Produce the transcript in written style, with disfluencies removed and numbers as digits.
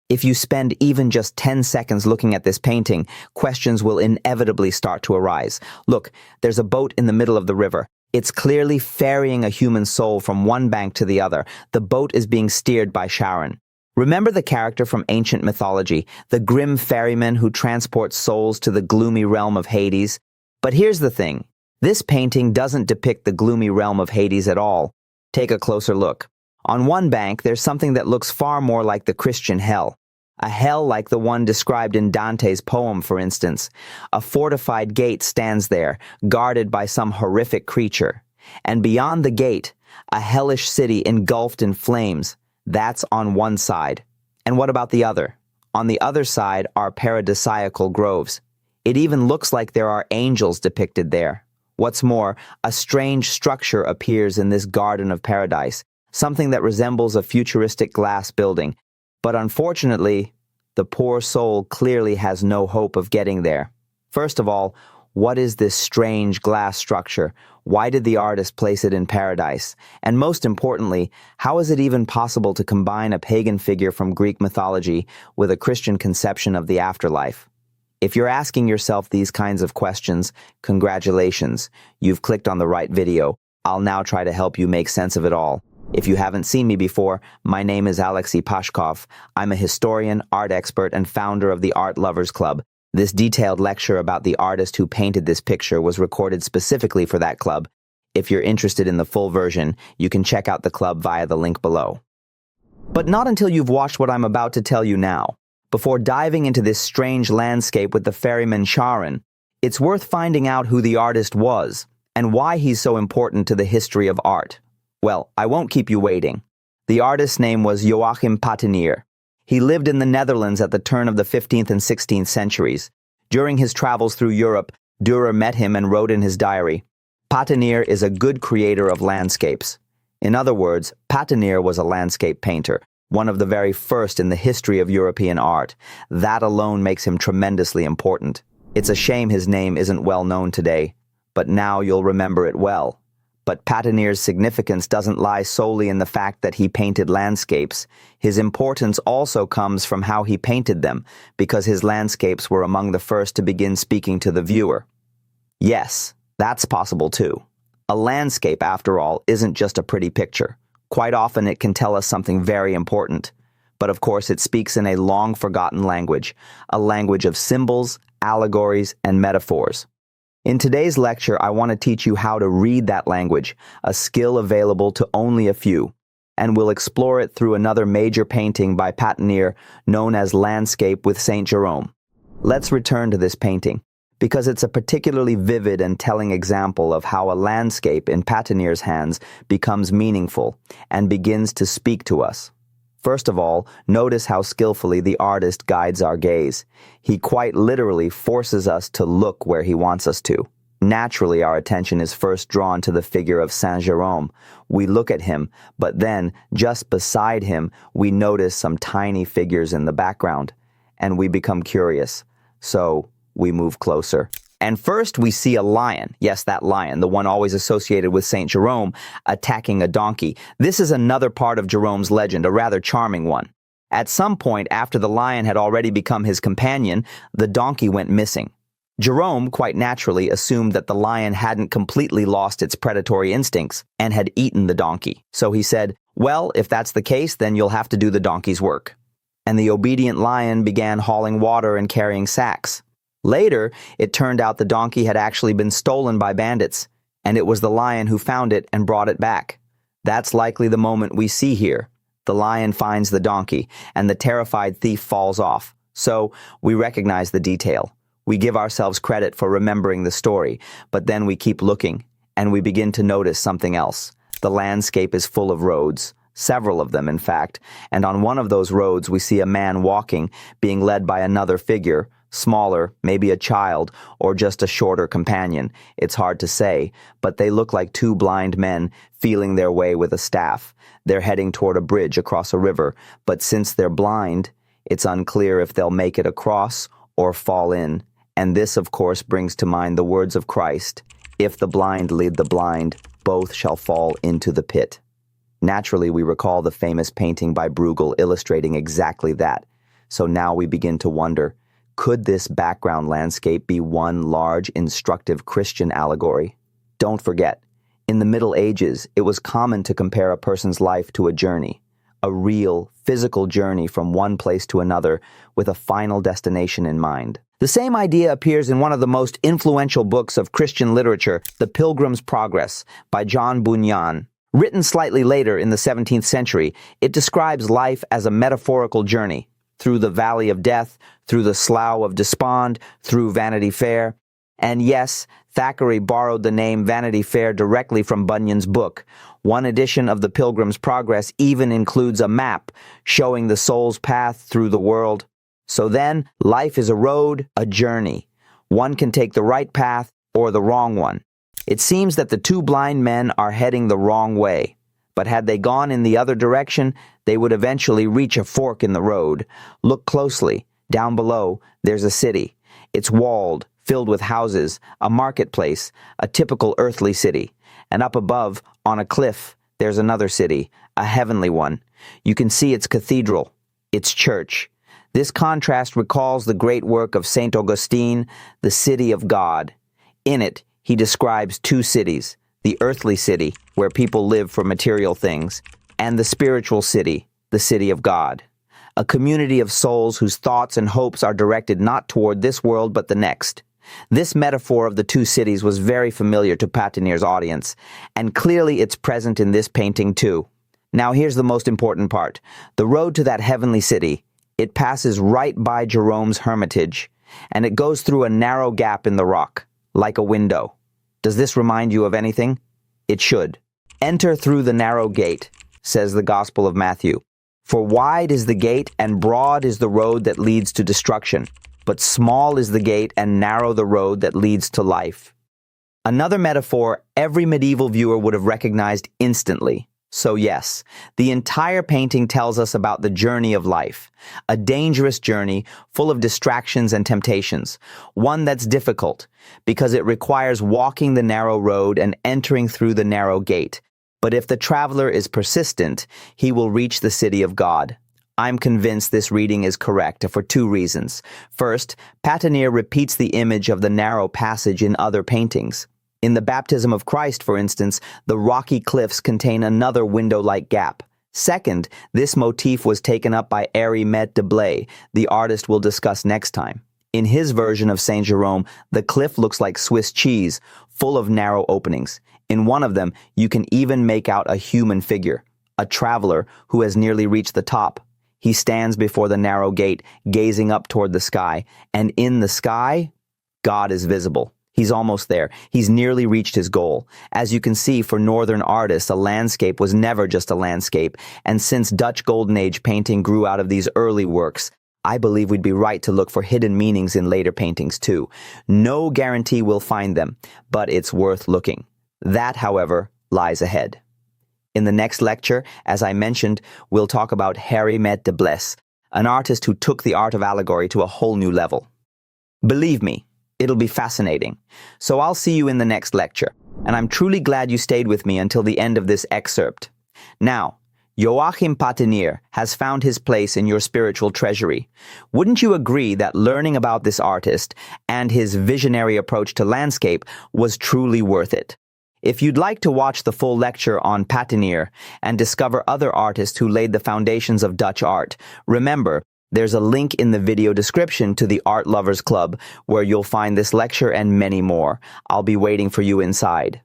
If you spend even just 10 seconds looking at this painting, questions will inevitably start to arise. Look, there's a boat in the middle of the river. It's clearly ferrying a human soul from one bank to the other. The boat is being steered by Charon. Remember the character from ancient mythology, the grim ferryman who transports souls to the gloomy realm of Hades? But here's the thing. This painting doesn't depict the gloomy realm of Hades at all. Take a closer look. On one bank, there's something that looks far more like the Christian hell. A hell like the one described in Dante's poem, for instance. A fortified gate stands there, guarded by some horrific creature. And beyond the gate, a hellish city engulfed in flames. That's on one side. And what about the other? On the other side are paradisiacal groves. It even looks like there are angels depicted there. What's more, a strange structure appears in this garden of paradise, something that resembles a futuristic glass building. But unfortunately, the poor soul clearly has no hope of getting there. First of all, what is this strange glass structure? Why did the artist place it in paradise? And most importantly, how is it even possible to combine a pagan figure from Greek mythology with a Christian conception of the afterlife? If you're asking yourself these kinds of questions, congratulations, you've clicked on the right video. I'll now try to help you make sense of it all. If you haven't seen me before, my name is Alexey Pashkov. I'm a historian, art expert, and founder of the Art Lovers Club. This detailed lecture about the artist who painted this picture was recorded specifically for that club. If you're interested in the full version, you can check out the club via the link below. But not until you've watched what I'm about to tell you now. Before diving into this strange landscape with the ferryman Charon, it's worth finding out who the artist was and why he's so important to the history of art. Well, I won't keep you waiting. The artist's name was Joachim Patinir. He lived in the Netherlands at the turn of the 15th and 16th centuries. During his travels through Europe, Dürer met him and wrote in his diary, "Patinir is a good creator of landscapes." In other words, Patinir was a landscape painter, one of the very first in the history of European art. That alone makes him tremendously important. It's a shame his name isn't well known today, but now you'll remember it well. But Patinir's significance doesn't lie solely in the fact that he painted landscapes. His importance also comes from how he painted them, because his landscapes were among the first to begin speaking to the viewer. Yes, that's possible too. A landscape, after all, isn't just a pretty picture. Quite often it can tell us something very important. But of course it speaks in a long-forgotten language, a language of symbols, allegories, and metaphors. In today's lecture, I want to teach you how to read that language, a skill available to only a few, and we'll explore it through another major painting by Patinir known as Landscape with Saint Jerome. Let's return to this painting, because it's a particularly vivid and telling example of how a landscape in Patinir's hands becomes meaningful and begins to speak to us. First of all, notice how skillfully the artist guides our gaze. He quite literally forces us to look where he wants us to. Naturally, our attention is first drawn to the figure of Saint Jerome. We look at him, but then, just beside him, we notice some tiny figures in the background, and we become curious. So, we move closer. And first we see a lion, yes, that lion, the one always associated with Saint Jerome, attacking a donkey. This is another part of Jerome's legend, a rather charming one. At some point after the lion had already become his companion, the donkey went missing. Jerome, quite naturally, assumed that the lion hadn't completely lost its predatory instincts and had eaten the donkey. So he said, "Well, if that's the case, then you'll have to do the donkey's work." And the obedient lion began hauling water and carrying sacks. Later, it turned out the donkey had actually been stolen by bandits, and it was the lion who found it and brought it back. That's likely the moment we see here. The lion finds the donkey, and the terrified thief falls off. So, we recognize the detail. We give ourselves credit for remembering the story, but then we keep looking, and we begin to notice something else. The landscape is full of roads, several of them in fact, and on one of those roads we see a man walking, being led by another figure, smaller, maybe a child, or just a shorter companion. It's hard to say, but they look like two blind men feeling their way with a staff. They're heading toward a bridge across a river, but since they're blind, it's unclear if they'll make it across or fall in. And this, of course, brings to mind the words of Christ, "If the blind lead the blind, both shall fall into the pit." Naturally, we recall the famous painting by Bruegel illustrating exactly that. So now we begin to wonder, could this background landscape be one large, instructive Christian allegory? Don't forget, in the Middle Ages, it was common to compare a person's life to a journey, a real, physical journey from one place to another with a final destination in mind. The same idea appears in one of the most influential books of Christian literature, The Pilgrim's Progress, by John Bunyan. Written slightly later in the 17th century, it describes life as a metaphorical journey, through the valley of death, through the slough of despond, through Vanity Fair. And yes, Thackeray borrowed the name Vanity Fair directly from Bunyan's book. One edition of The Pilgrim's Progress even includes a map showing the soul's path through the world. So then, life is a road, a journey. One can take the right path or the wrong one. It seems that the two blind men are heading the wrong way. But had they gone in the other direction, they would eventually reach a fork in the road. Look closely. Down below, there's a city. It's walled, filled with houses, a marketplace, a typical earthly city. And up above, on a cliff, there's another city, a heavenly one. You can see its cathedral, its church. This contrast recalls the great work of St. Augustine, The City of God. In it, he describes two cities, the earthly city, where people live for material things, and the spiritual city, the city of God. A community of souls whose thoughts and hopes are directed not toward this world but the next. This metaphor of the two cities was very familiar to Patinir's audience, and clearly it's present in this painting too. Now here's the most important part. The road to that heavenly city, it passes right by Jerome's hermitage, and it goes through a narrow gap in the rock, like a window. Does this remind you of anything? It should. Enter through the narrow gate, says the Gospel of Matthew. For wide is the gate and broad is the road that leads to destruction, but small is the gate and narrow the road that leads to life. Another metaphor every medieval viewer would have recognized instantly. So yes, the entire painting tells us about the journey of life, a dangerous journey full of distractions and temptations, one that's difficult because it requires walking the narrow road and entering through the narrow gate. But if the traveler is persistent, he will reach the city of God. I'm convinced this reading is correct for two reasons. First, Patinir repeats the image of the narrow passage in other paintings. In the Baptism of Christ, for instance, the rocky cliffs contain another window-like gap. Second, this motif was taken up by Met de Blay, the artist we'll discuss next time. In his version of Saint Jerome, the cliff looks like Swiss cheese, full of narrow openings. In one of them, you can even make out a human figure, a traveler who has nearly reached the top. He stands before the narrow gate, gazing up toward the sky, and in the sky, God is visible. He's almost there. He's nearly reached his goal. As you can see, for Northern artists, a landscape was never just a landscape, and since Dutch Golden Age painting grew out of these early works, I believe we'd be right to look for hidden meanings in later paintings too. No guarantee we'll find them, but it's worth looking. That, however, lies ahead. In the next lecture, as I mentioned, we'll talk about Met de Blay, an artist who took the art of allegory to a whole new level. Believe me, it'll be fascinating. So I'll see you in the next lecture, and I'm truly glad you stayed with me until the end of this excerpt. Now, Joachim Patinir has found his place in your spiritual treasury. Wouldn't you agree that learning about this artist and his visionary approach to landscape was truly worth it? If you'd like to watch the full lecture on Patinir and discover other artists who laid the foundations of Dutch art, remember, there's a link in the video description to the Art Lovers Club where you'll find this lecture and many more. I'll be waiting for you inside.